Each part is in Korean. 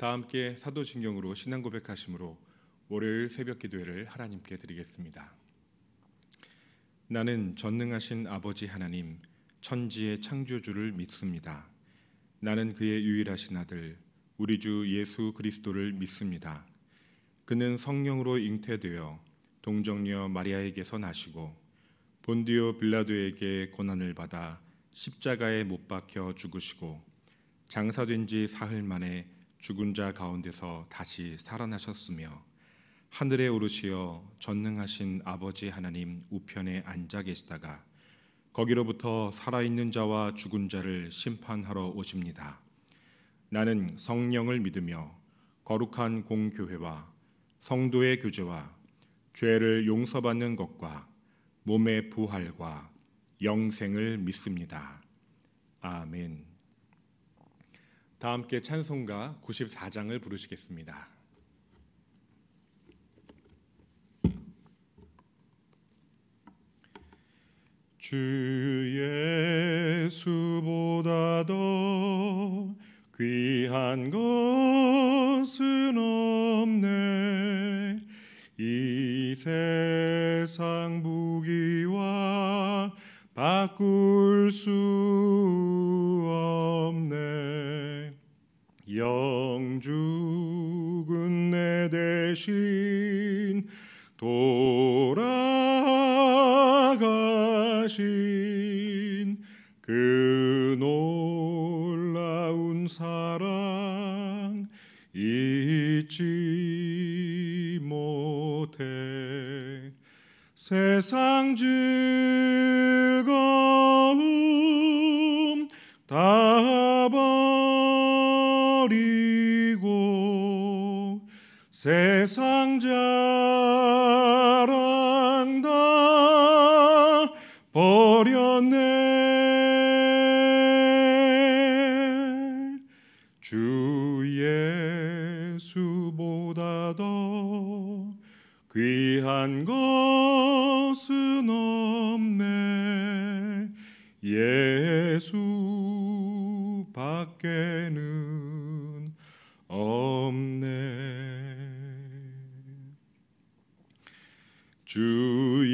다 함께 사도신경으로 신앙 고백하심으로 월요일 새벽 기도회를 하나님께 드리겠습니다. 나는 전능하신 아버지 하나님, 천지의 창조주를 믿습니다. 나는 그의 유일하신 아들, 우리 주 예수 그리스도를 믿습니다. 그는 성령으로 잉태되어 동정녀 마리아에게서 나시고 본디오 빌라도에게 고난을 받아 십자가에 못 박혀 죽으시고 장사된 지 사흘 만에 죽은 자 가운데서 다시 살아나셨으며 하늘에 오르시어 전능하신 아버지 하나님 우편에 앉아 계시다가 거기로부터 살아있는 자와 죽은 자를 심판하러 오십니다. 나는 성령을 믿으며 거룩한 공교회와 성도의 교제와 죄를 용서받는 것과 몸의 부활과 영생을 믿습니다. 아멘. 다 함께 찬송가 94장을 부르시겠습니다. 주 예수보다 더 귀한 것은 없네. 이 세상 부귀와 바꿀 수 없네. 영죽은 내 대신 돌아가신 그 놀라운 사랑 잊지 못해. 세상 즐거움 다 버리고 세상 자랑 다 버렸네. 주 예수보다 더 귀한 것은 없네. 예수 밖에는 없네. 주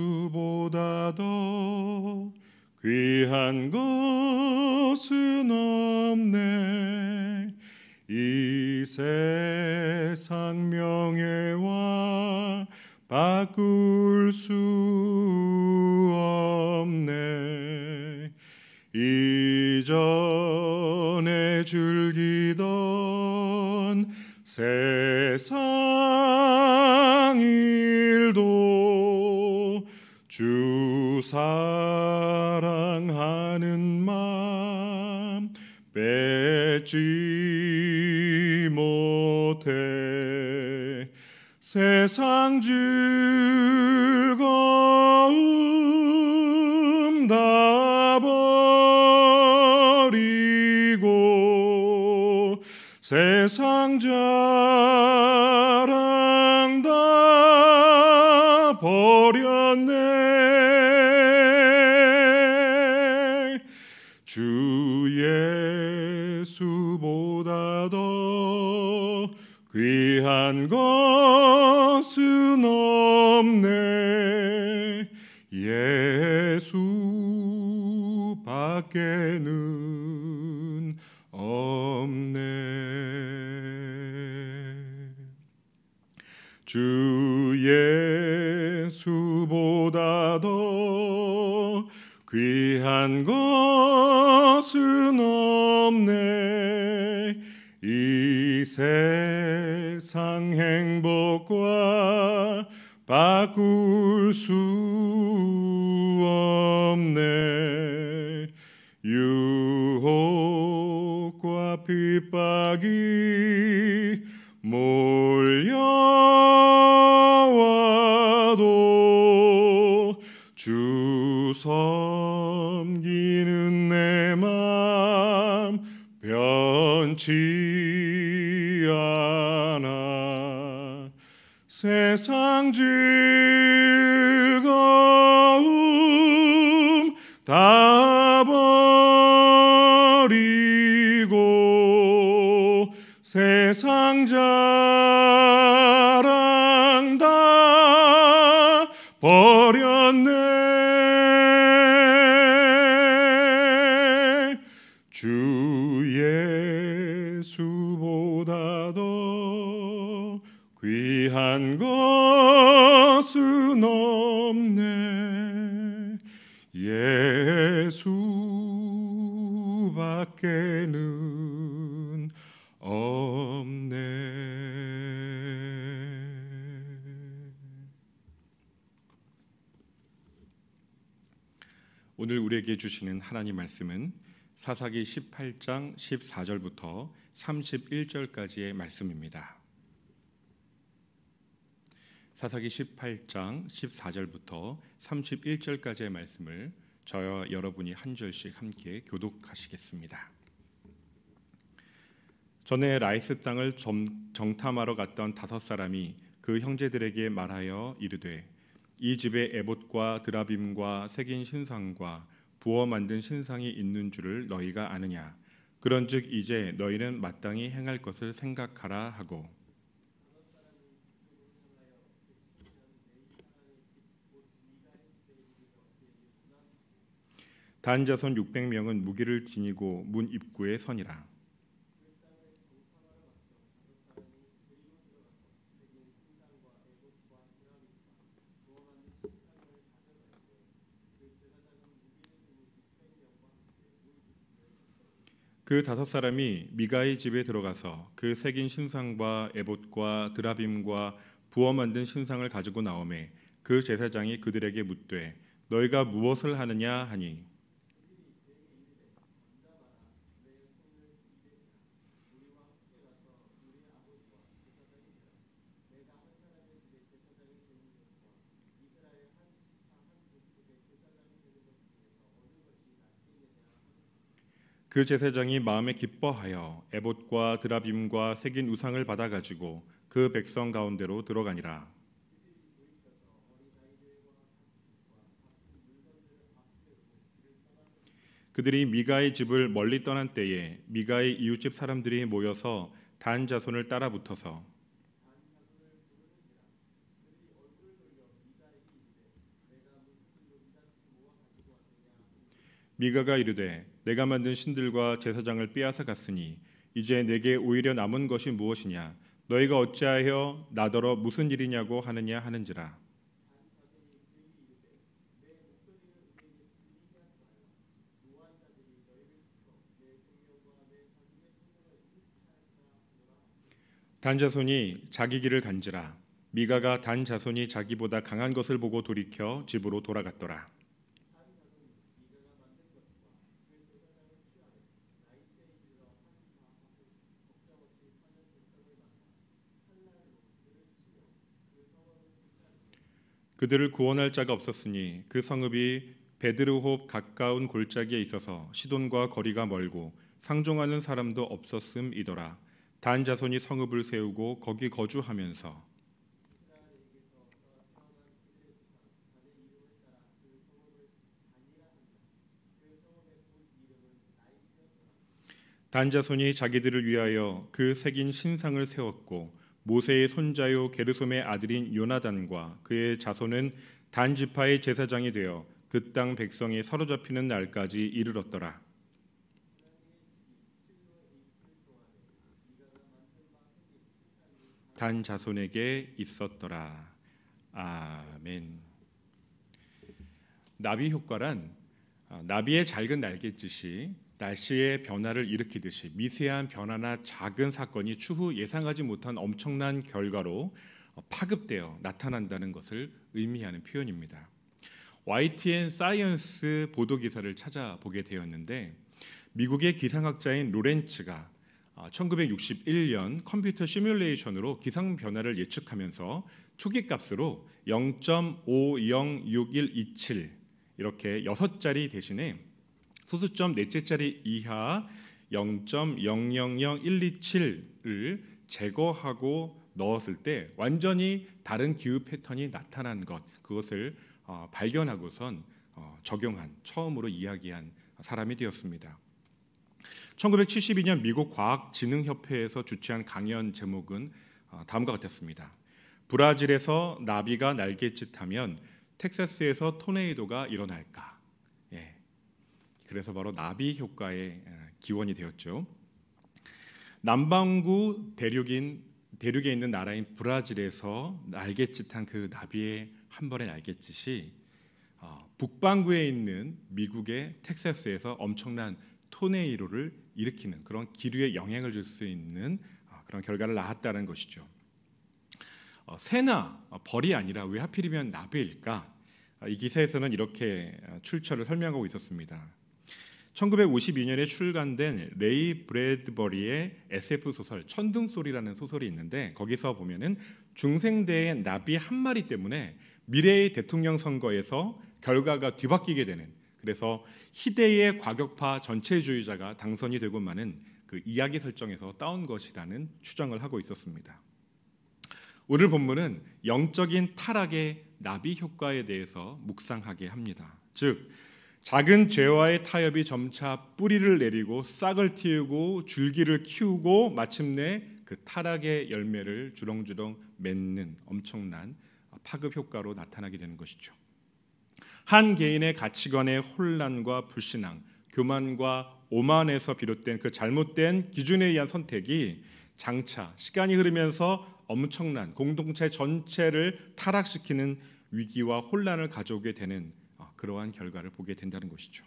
예수보다 더 귀한 것은 없네. 이 세상 명예와 바꿀 수 없네. 이전에 즐기던 세상 일도 주 사랑하는 마음 뺏지 못해. 세상 즐거움 다 버리고 세상 자랑 다 버렸네. 주 예수보다 더 귀한 것은 없네. 예수 밖에는 없네. 주 예수보다 더 귀한 것은 없네. 이 세상 행복과 바꿀 수 없네. 유혹과 핍박이 몰려와도 주 섬기는 내 맘 변 원치 않아 세상 즐거움 다 버리고 세상 자랑 다 버렸네. 주 예수보다 더 귀한 것은 없네. 예수밖에는 없네. 오늘 우리에게 주시는 하나님 말씀은 사사기 18장 14절부터 31절까지의 말씀입니다. 사사기 18장 14절부터 31절까지의 말씀을 저와 여러분이 한 절씩 함께 교독하시겠습니다. 전에 라이스 땅을 정탐하러 갔던 5사람이 그 형제들에게 말하여 이르되 이 집에 에봇과 드라빔과 새긴 신상과 부어 만든 신상이 있는 줄을 너희가 아느냐. 그런즉 이제 너희는 마땅히 행할 것을 생각하라 하고 단 자손 600명은 무기를 지니고 문 입구에 서니라. 그 5사람이 미가의 집에 들어가서 그 새긴 신상과 에봇과 드라빔과 부어 만든 신상을 가지고 나오매 그 제사장이 그들에게 묻되 너희가 무엇을 하느냐 하니 그 제사장이 마음에 기뻐하여 에봇과 드라빔과 새긴 우상을 받아 가지고 그 백성 가운데로 들어가니라. 그들이 미가의 집을 멀리 떠난 때에 미가의 이웃집 사람들이 모여서 단 자손을 따라 붙어서 미가가 이르되 내가 만든 신들과 제사장을 빼앗아 갔으니 이제 내게 오히려 남은 것이 무엇이냐. 너희가 어찌하여 나더러 무슨 일이냐고 하느냐 하는지라. 단 자손이 자기 길을 간지라. 미가가 단 자손이 자기보다 강한 것을 보고 돌이켜 집으로 돌아갔더라. 그들을 구원할 자가 없었으니 그 성읍이 베드르홉 가까운 골짜기에 있어서 시돈과 거리가 멀고 상종하는 사람도 없었음이더라. 단 자손이 성읍을 세우고 거기 거주하면서 단 자손이 자기들을 위하여 그 새긴 신상을 세웠고 모세의 손자요 게르솜의 아들인 요나단과 그의 자손은 단 지파의 제사장이 되어 그 땅 백성이 사로잡히는 날까지 이르렀더라. 단 자손에게 있었더라. 아멘. 나비 효과란 나비의 작은 날갯짓이 날씨의 변화를 일으키듯이 미세한 변화나 작은 사건이 추후 예상하지 못한 엄청난 결과로 파급되어 나타난다는 것을 의미하는 표현입니다. YTN 사이언스 보도 기사를 찾아보게 되었는데 미국의 기상학자인 로렌츠가 1961년 컴퓨터 시뮬레이션으로 기상 변화를 예측하면서 초기 값으로 0.506127 이렇게 6자리 대신에 소수점 넷째 자리 이하 0.000127을 제거하고 넣었을 때 완전히 다른 기후 패턴이 나타난 것, 그것을 발견하고선 적용한, 처음으로 이야기한 사람이 되었습니다. 1972년 미국 과학진흥협회에서 주최한 강연 제목은 다음과 같았습니다. 브라질에서 나비가 날갯짓하면 텍사스에서 토네이도가 일어날까? 그래서 바로 나비 효과의 기원이 되었죠. 남반구 대륙에 있는 나라인 브라질에서 날갯짓한 그 나비의 한 번의 날갯짓이 북반구에 있는 미국의 텍사스에서 엄청난 토네이도를 일으키는 그런 기류에 영향을 줄 수 있는 그런 결과를 낳았다는 것이죠. 새나 벌이 아니라 왜 하필이면 나비일까? 이 기사에서는 이렇게 출처를 설명하고 있었습니다. 1952년에 출간된 레이 브래드버리의 SF 소설 천둥소리라는 소설이 있는데, 거기서 보면은 중생대의 나비 한 마리 때문에 미래의 대통령 선거에서 결과가 뒤바뀌게 되는, 그래서 희대의 과격파 전체주의자가 당선이 되고 마는 그 이야기 설정에서 따온 것이라는 추정을 하고 있었습니다. 오늘 본문은 영적인 타락의 나비 효과에 대해서 묵상하게 합니다. 즉, 작은 죄와의 타협이 점차 뿌리를 내리고 싹을 틔우고 줄기를 키우고 마침내 그 타락의 열매를 주렁주렁 맺는 엄청난 파급 효과로 나타나게 되는 것이죠. 한 개인의 가치관의 혼란과 불신앙, 교만과 오만에서 비롯된 그 잘못된 기준에 의한 선택이 장차 시간이 흐르면서 엄청난 공동체 전체를 타락시키는 위기와 혼란을 가져오게 되는 그러한 결과를 보게 된다는 것이죠.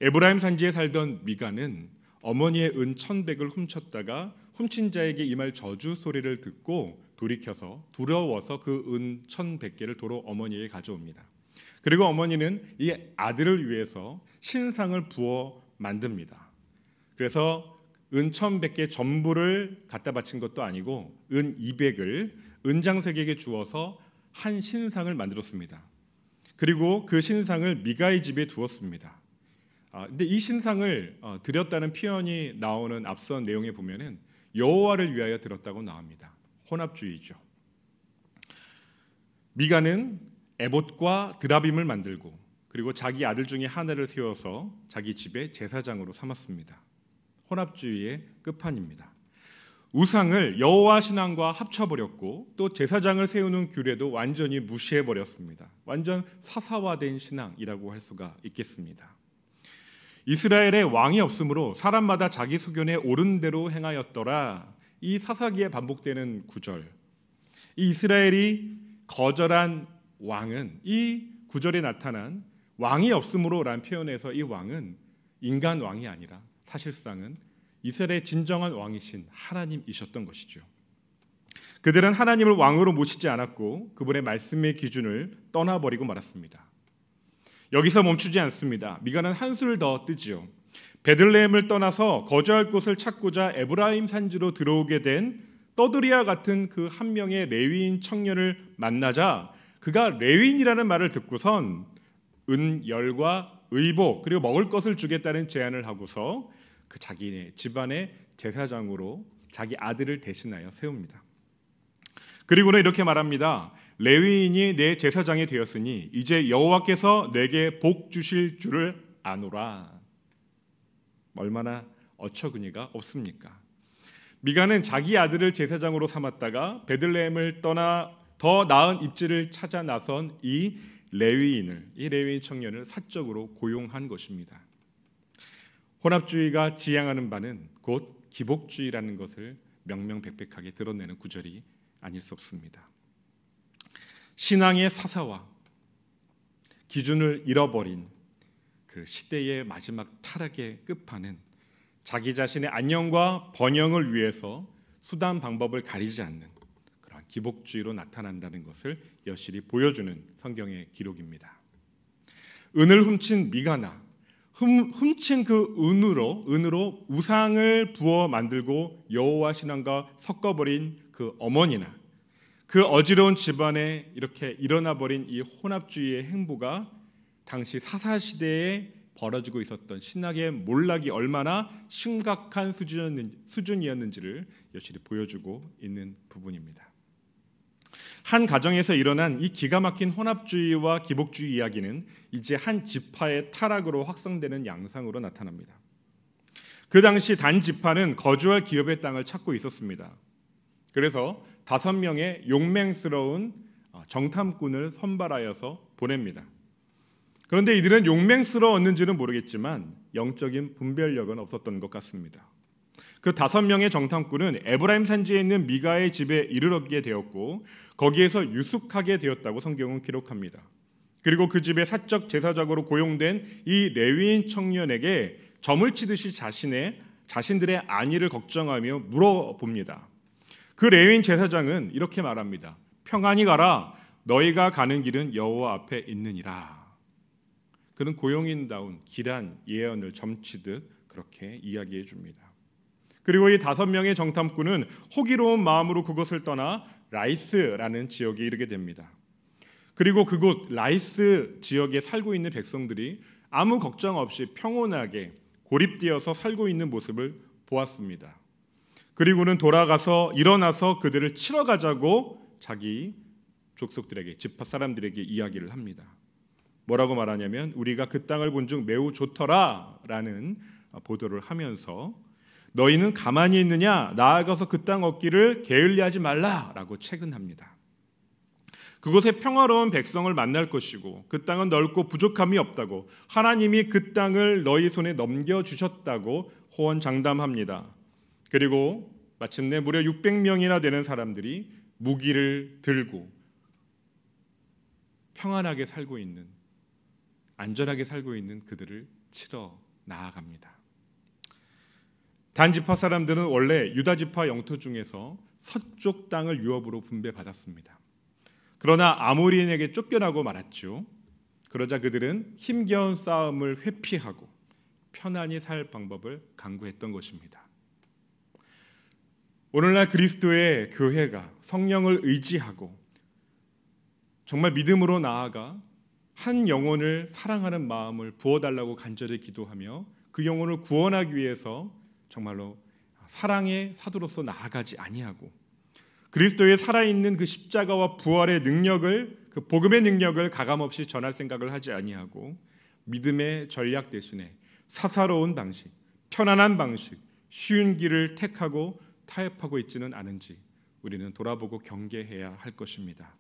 에브라임 산지에 살던 미가는 어머니의 은 1,100을 훔쳤다가 훔친 자에게 임할 저주 소리를 듣고 돌이켜서 두려워서 그 은 1,100개를 도로 어머니에게 가져옵니다. 그리고 어머니는 이 아들을 위해서 신상을 부어 만듭니다. 그래서 은 1,100개 전부를 갖다 바친 것도 아니고 은 200을 은장색에게 주어서 한 신상을 만들었습니다. 그리고 그 신상을 미가의 집에 두었습니다. 근데 이 신상을 드렸다는 표현이 나오는 앞선 내용에 보면은 여호와를 위하여 드렸다고 나옵니다. 혼합주의죠. 미가는 에봇과 드라빔을 만들고 그리고 자기 아들 중에 하나를 세워서 자기 집의 제사장으로 삼았습니다. 혼합주의의 끝판입니다. 우상을 여호와 신앙과 합쳐버렸고 또 제사장을 세우는 규례도 완전히 무시해버렸습니다. 완전 사사화된 신앙이라고 할 수가 있겠습니다. 이스라엘에 왕이 없으므로 사람마다 자기 소견에 옳은 대로 행하였더라. 이 사사기에 반복되는 구절, 이 이스라엘이 거절한 왕은, 이 구절에 나타난 왕이 없으므로 라는 표현에서 이 왕은 인간 왕이 아니라 사실상은 이스라엘의 진정한 왕이신 하나님이셨던 것이죠. 그들은 하나님을 왕으로 모시지 않았고 그분의 말씀의 기준을 떠나버리고 말았습니다. 여기서 멈추지 않습니다. 미가는 한술 더 뜨지요. 베들레헴을 떠나서 거주할 곳을 찾고자 에브라임 산지로 들어오게 된 떠드리아 같은 그 한 명의 레위인 청년을 만나자 그가 레위인이라는 말을 듣고선 은열과 의복 그리고 먹을 것을 주겠다는 제안을 하고서 그 자기네 집안의 제사장으로 자기 아들을 대신하여 세웁니다. 그리고는 이렇게 말합니다. 레위인이 내 제사장이 되었으니 이제 여호와께서 내게 복 주실 줄을 아노라. 얼마나 어처구니가 없습니까? 미가는 자기 아들을 제사장으로 삼았다가 베들레헴을 떠나 더 나은 입지를 찾아 나선 이 레위인 청년을 사적으로 고용한 것입니다. 혼합주의가 지향하는 바는 곧 기복주의라는 것을 명명백백하게 드러내는 구절이 아닐 수 없습니다. 신앙의 사사화, 기준을 잃어버린 그 시대의 마지막 타락의 끝판은 자기 자신의 안녕과 번영을 위해서 수단 방법을 가리지 않는 그런 기복주의로 나타난다는 것을 여실히 보여주는 성경의 기록입니다. 은을 훔친 미가나 훔친 그 은으로 우상을 부어 만들고 여호와 신앙과 섞어버린 그 어머니나 그 어지러운 집안에 이렇게 일어나버린 이 혼합주의의 행보가 당시 사사시대의 벌어지고 있었던 신학의 몰락이 얼마나 심각한 수준이었는지를 여실히 보여주고 있는 부분입니다. 한 가정에서 일어난 이 기가 막힌 혼합주의와 기복주의 이야기는 이제 한 지파의 타락으로 확산되는 양상으로 나타납니다. 그 당시 단 지파는 거주할 기업의 땅을 찾고 있었습니다. 그래서 5명의 용맹스러운 정탐꾼을 선발하여서 보냅니다. 그런데 이들은 용맹스러웠는지는 모르겠지만 영적인 분별력은 없었던 것 같습니다. 그 5명의 정탐꾼은 에브라임 산지에 있는 미가의 집에 이르게 되었고 거기에서 유숙하게 되었다고 성경은 기록합니다. 그리고 그 집에 사적 제사장으로 고용된 이 레위인 청년에게 점을 치듯이 자신들의 안위를 걱정하며 물어봅니다. 그 레위인 제사장은 이렇게 말합니다. 평안히 가라. 너희가 가는 길은 여호와 앞에 있느니라. 그는 고용인다운 길한 예언을 점치듯 그렇게 이야기해 줍니다. 그리고 이 5명의 정탐꾼은 호기로운 마음으로 그곳을 떠나 라이스라는 지역에 이르게 됩니다. 그리고 그곳 라이스 지역에 살고 있는 백성들이 아무 걱정 없이 평온하게 고립되어서 살고 있는 모습을 보았습니다. 그리고는 일어나서 그들을 치러 가자고 자기 족속들에게, 지파 사람들에게 이야기를 합니다. 뭐라고 말하냐면 우리가 그 땅을 본 중 매우 좋더라라는 보도를 하면서 너희는 가만히 있느냐? 나아가서 그 땅 얻기를 게을리하지 말라라고 체근합니다. 그곳에 평화로운 백성을 만날 것이고 그 땅은 넓고 부족함이 없다고 하나님이 그 땅을 너희 손에 넘겨주셨다고 호언장담합니다. 그리고 마침내 무려 600명이나 되는 사람들이 무기를 들고 평안하게 살고 있는, 안전하게 살고 있는 그들을 치러 나아갑니다. 단지파 사람들은 원래 유다지파 영토 중에서 서쪽 땅을 유업으로 분배받았습니다. 그러나 아모리인에게 쫓겨나고 말았죠. 그러자 그들은 힘겨운 싸움을 회피하고 편안히 살 방법을 강구했던 것입니다. 오늘날 그리스도의 교회가 성령을 의지하고 정말 믿음으로 나아가 한 영혼을 사랑하는 마음을 부어달라고 간절히 기도하며 그 영혼을 구원하기 위해서 정말로 사랑의 사도로서 나아가지 아니하고 그리스도의 살아있는 그 십자가와 부활의 능력을, 그 복음의 능력을 가감없이 전할 생각을 하지 아니하고 믿음의 전략 대신에 사사로운 방식, 편안한 방식, 쉬운 길을 택하고 타협하고 있지는 않은지 우리는 돌아보고 경계해야 할 것입니다.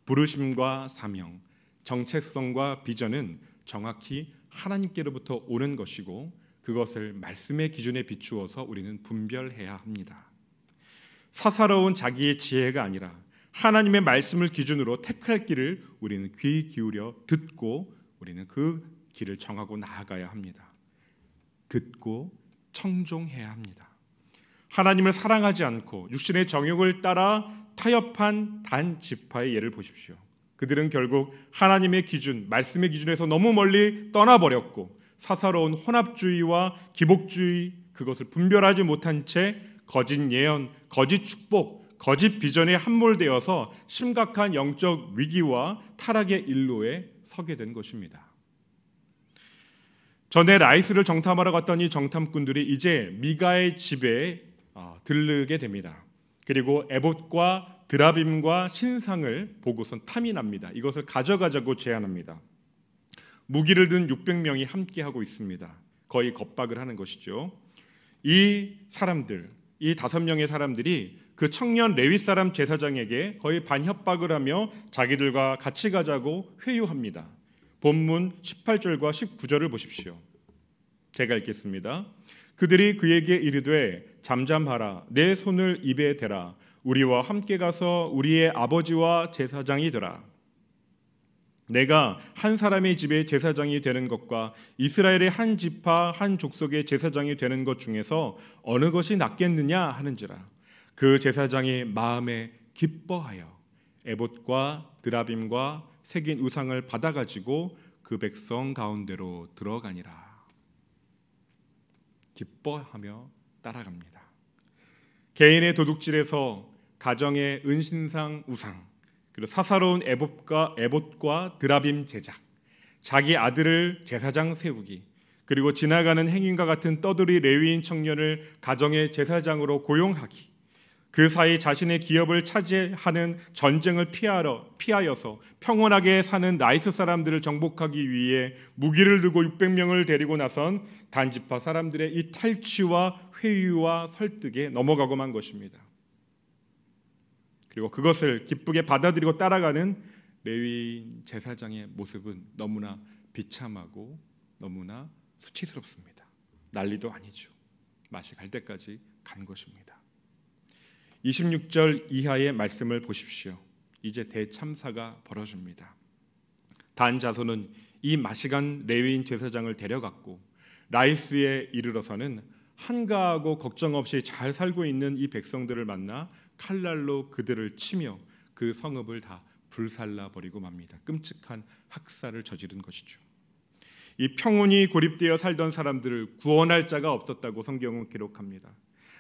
부르심과 사명, 정체성과 비전은 정확히 하나님께로부터 오는 것이고 그것을 말씀의 기준에 비추어서 우리는 분별해야 합니다. 사사로운 자기의 지혜가 아니라 하나님의 말씀을 기준으로 택할 길을 우리는 귀 기울여 듣고 우리는 그 길을 정하고 나아가야 합니다. 듣고 청종해야 합니다. 하나님을 사랑하지 않고 육신의 정욕을 따라 타협한 단 지파의 예를 보십시오. 그들은 결국 하나님의 기준, 말씀의 기준에서 너무 멀리 떠나버렸고 사사로운 혼합주의와 기복주의, 그것을 분별하지 못한 채 거짓 예언, 거짓 축복, 거짓 비전에 함몰되어서 심각한 영적 위기와 타락의 일로에 서게 된 것입니다. 전에 라이스를 정탐하러 갔던 이 정탐꾼들이 이제 미가의 집에 들르게 됩니다. 그리고 에봇과 드라빔과 신상을 보고선 탐이 납니다. 이것을 가져가자고 제안합니다. 무기를 든 600명이 함께하고 있습니다. 거의 겁박을 하는 것이죠. 이 사람들, 이 5명의 사람들이 그 청년 레위 사람 제사장에게 거의 반협박을 하며 자기들과 같이 가자고 회유합니다. 본문 18절과 19절을 보십시오. 제가 읽겠습니다. 그들이 그에게 이르되 잠잠하라, 내 손을 입에 대라, 우리와 함께 가서 우리의 아버지와 제사장이 되라. 내가 한 사람의 집에 제사장이 되는 것과 이스라엘의 한 지파 한 족속의 제사장이 되는 것 중에서 어느 것이 낫겠느냐 하는지라. 그 제사장이 마음에 기뻐하여 에봇과 드라빔과 새긴 우상을 받아가지고 그 백성 가운데로 들어가니라. 기뻐하며 따라갑니다. 개인의 도둑질에서 가정의 은신상 우상, 그리고 사사로운 에봇과 드라빔 제작, 자기 아들을 제사장 세우기, 그리고 지나가는 행인과 같은 떠돌이 레위인 청년을 가정의 제사장으로 고용하기, 그 사이 자신의 기업을 차지하는 전쟁을 피하여서 평온하게 사는 라이스 사람들을 정복하기 위해 무기를 들고 600명을 데리고 나선 단지파 사람들의 이 탈취와 회유와 설득에 넘어가고만 것입니다. 그리고 그것을 기쁘게 받아들이고 따라가는 레위인 제사장의 모습은 너무나 비참하고 너무나 수치스럽습니다. 난리도 아니죠. 맛이 갈 때까지 간 것입니다. 26절 이하의 말씀을 보십시오. 이제 대참사가 벌어집니다. 단 자손은 이 맛이 간 레위인 제사장을 데려갔고 라이스에 이르러서는 한가하고 걱정 없이 잘 살고 있는 이 백성들을 만나 칼날로 그들을 치며 그 성읍을 다 불살라 버리고 맙니다. 끔찍한 학살을 저지른 것이죠. 이 평온히 고립되어 살던 사람들을 구원할 자가 없었다고 성경은 기록합니다.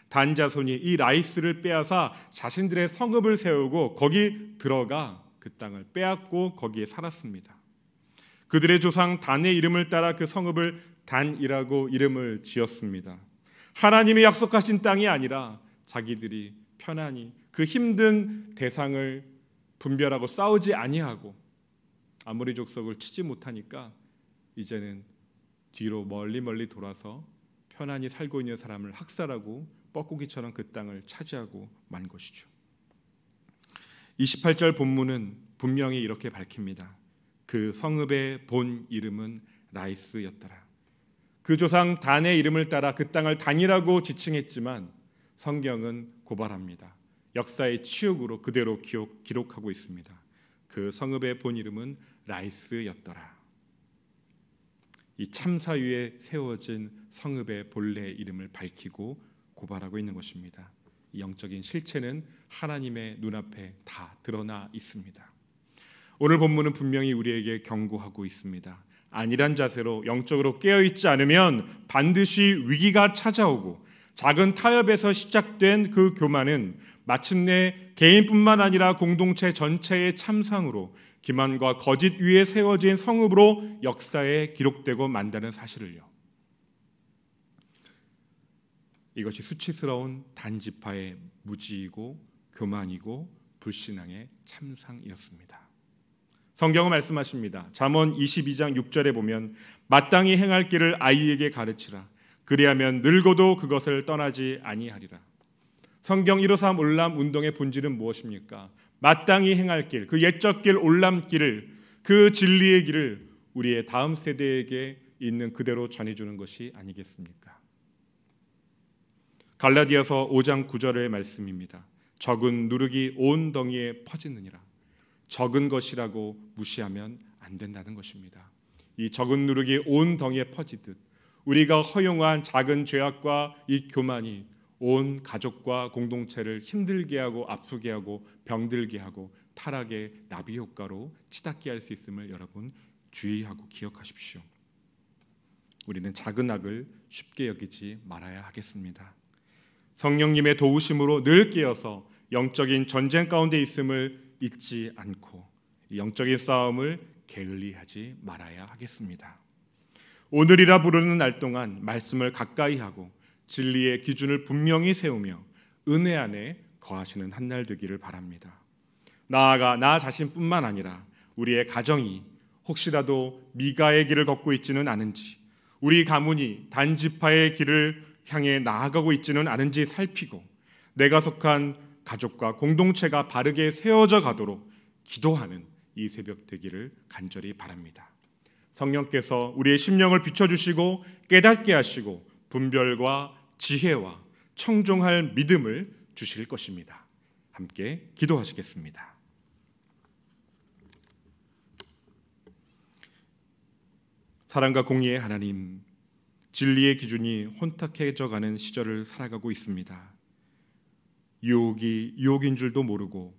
단 자손이 이 라이스를 빼앗아 자신들의 성읍을 세우고 거기 들어가 그 땅을 빼앗고 거기에 살았습니다. 그들의 조상 단의 이름을 따라 그 성읍을 단이라고 이름을 지었습니다. 하나님의 약속하신 땅이 아니라 자기들이 편안히 그 힘든 대상을 분별하고 싸우지 아니하고 아모리 족속을 치지 못하니까 이제는 뒤로 멀리 돌아서 편안히 살고 있는 사람을 학살하고 뻐꾸기처럼 그 땅을 차지하고 만 것이죠. 28절 본문은 분명히 이렇게 밝힙니다. 그 성읍의 본 이름은 라이스였더라. 그 조상 단의 이름을 따라 그 땅을 단이라고 지칭했지만 성경은 고발합니다. 역사의 치욕으로 그대로 기록하고 있습니다. 그 성읍의 본 이름은 라이스였더라. 이 참사 위에 세워진 성읍의 본래 이름을 밝히고 고발하고 있는 것입니다. 이 영적인 실체는 하나님의 눈앞에 다 드러나 있습니다. 오늘 본문은 분명히 우리에게 경고하고 있습니다. 안일한 자세로 영적으로 깨어있지 않으면 반드시 위기가 찾아오고 작은 타협에서 시작된 그 교만은 마침내 개인뿐만 아니라 공동체 전체의 참상으로 기만과 거짓 위에 세워진 성읍으로 역사에 기록되고 만다는 사실을요. 이것이 수치스러운 단지파의 무지이고 교만이고 불신앙의 참상이었습니다. 성경은 말씀하십니다. 잠언 22장 6절에 보면 마땅히 행할 길을 아이에게 가르치라. 그리하면 늙어도 그것을 떠나지 아니하리라. 성경 153 올람 운동의 본질은 무엇입니까? 마땅히 행할 길, 그 옛적 길 올람길을, 그 진리의 길을 우리의 다음 세대에게 있는 그대로 전해주는 것이 아니겠습니까? 갈라디아서 5장 9절의 말씀입니다. 적은 누룩이 온 덩이에 퍼지느니라. 적은 것이라고 무시하면 안 된다는 것입니다. 이 적은 누룩이 온 덩이에 퍼지듯 우리가 허용한 작은 죄악과 이 교만이 온 가족과 공동체를 힘들게 하고 아프게 하고 병들게 하고 타락의 나비 효과로 치닫게 할 수 있음을 여러분 주의하고 기억하십시오. 우리는 작은 악을 쉽게 여기지 말아야 하겠습니다. 성령님의 도우심으로 늘 깨어서 영적인 전쟁 가운데 있음을 잊지 않고 영적인 싸움을 게을리하지 말아야 하겠습니다. 오늘이라 부르는 날 동안 말씀을 가까이 하고 진리의 기준을 분명히 세우며 은혜 안에 거하시는 한 날 되기를 바랍니다. 나아가 나 자신뿐만 아니라 우리의 가정이 혹시라도 미가의 길을 걷고 있지는 않은지, 우리 가문이 단지파의 길을 향해 나아가고 있지는 않은지 살피고 내가 속한 가족과 공동체가 바르게 세워져 가도록 기도하는 이 새벽 되기를 간절히 바랍니다. 성령께서 우리의 심령을 비춰주시고 깨닫게 하시고 분별과 지혜와 청종할 믿음을 주실 것입니다. 함께 기도하시겠습니다. 사랑과 공의의 하나님, 진리의 기준이 혼탁해져 가는 시절을 살아가고 있습니다. 유혹이 유혹인 줄도 모르고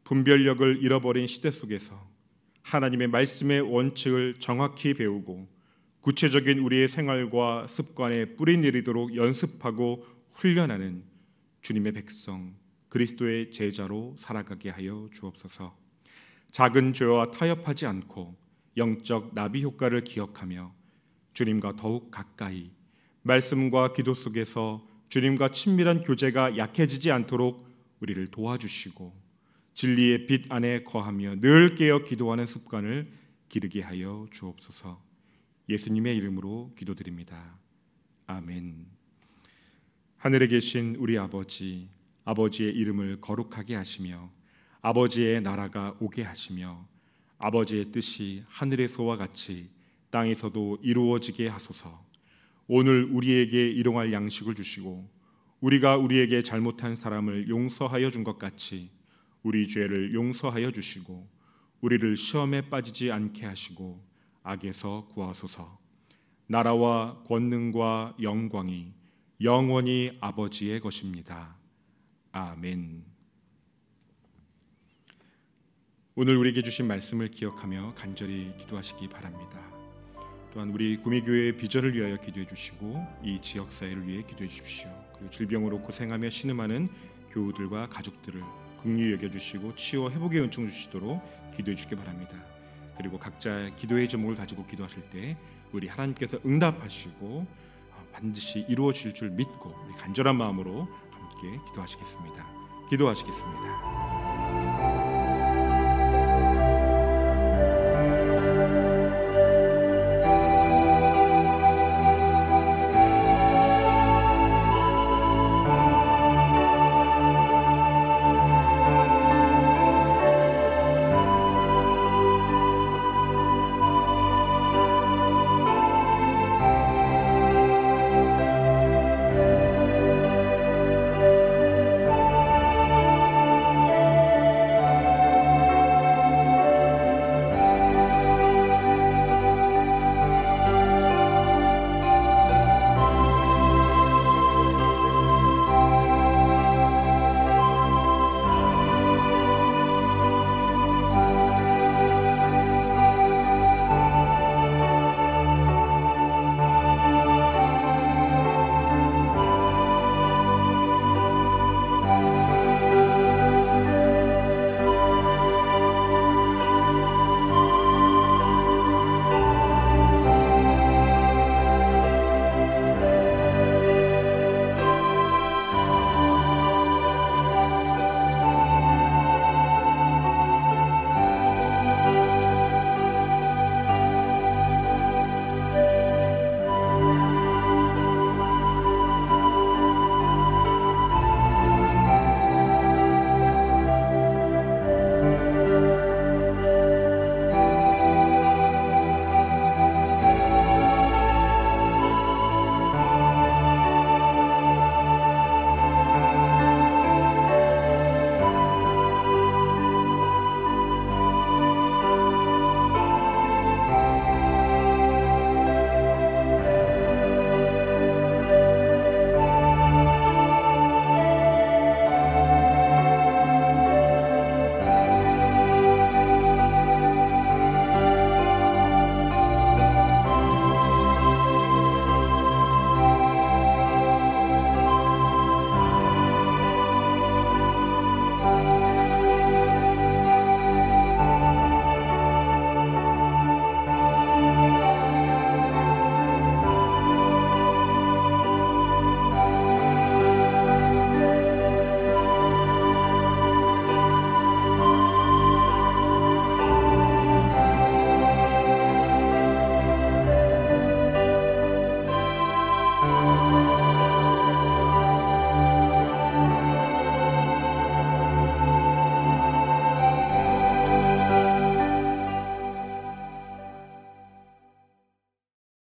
분별력을 잃어버린 시대 속에서 하나님의 말씀의 원칙을 정확히 배우고 구체적인 우리의 생활과 습관에 뿌리 내리도록 연습하고 훈련하는 주님의 백성, 그리스도의 제자로 살아가게 하여 주옵소서. 작은 죄와 타협하지 않고 영적 나비 효과를 기억하며 주님과 더욱 가까이 말씀과 기도 속에서 주님과 친밀한 교제가 약해지지 않도록 우리를 도와주시고 진리의 빛 안에 거하며 늘 깨어 기도하는 습관을 기르게 하여 주옵소서. 예수님의 이름으로 기도드립니다. 아멘. 하늘에 계신 우리 아버지, 아버지의 이름을 거룩하게 하시며 아버지의 나라가 오게 하시며 아버지의 뜻이 하늘에서와 같이 땅에서도 이루어지게 하소서. 오늘 우리에게 일용할 양식을 주시고 우리가 우리에게 잘못한 사람을 용서하여 준 것 같이 우리 죄를 용서하여 주시고 우리를 시험에 빠지지 않게 하시고 악에서 구하소서. 나라와 권능과 영광이 영원히 아버지의 것입니다. 아멘. 오늘 우리에게 주신 말씀을 기억하며 간절히 기도하시기 바랍니다. 또한 우리 구미교회의 비전을 위하여 기도해 주시고 이 지역 사회를 위해 기도해 주십시오. 그리고 질병으로 고생하며 신음하는 교우들과 가족들을 긍휼히 여겨 주시고 치유 회복의 은총 주시도록 기도해 주시기 바랍니다. 그리고 각자 기도의 제목을 가지고 기도하실 때 우리 하나님께서 응답하시고 반드시 이루어질 줄 믿고 우리 간절한 마음으로 함께 기도하시겠습니다. 기도하시겠습니다.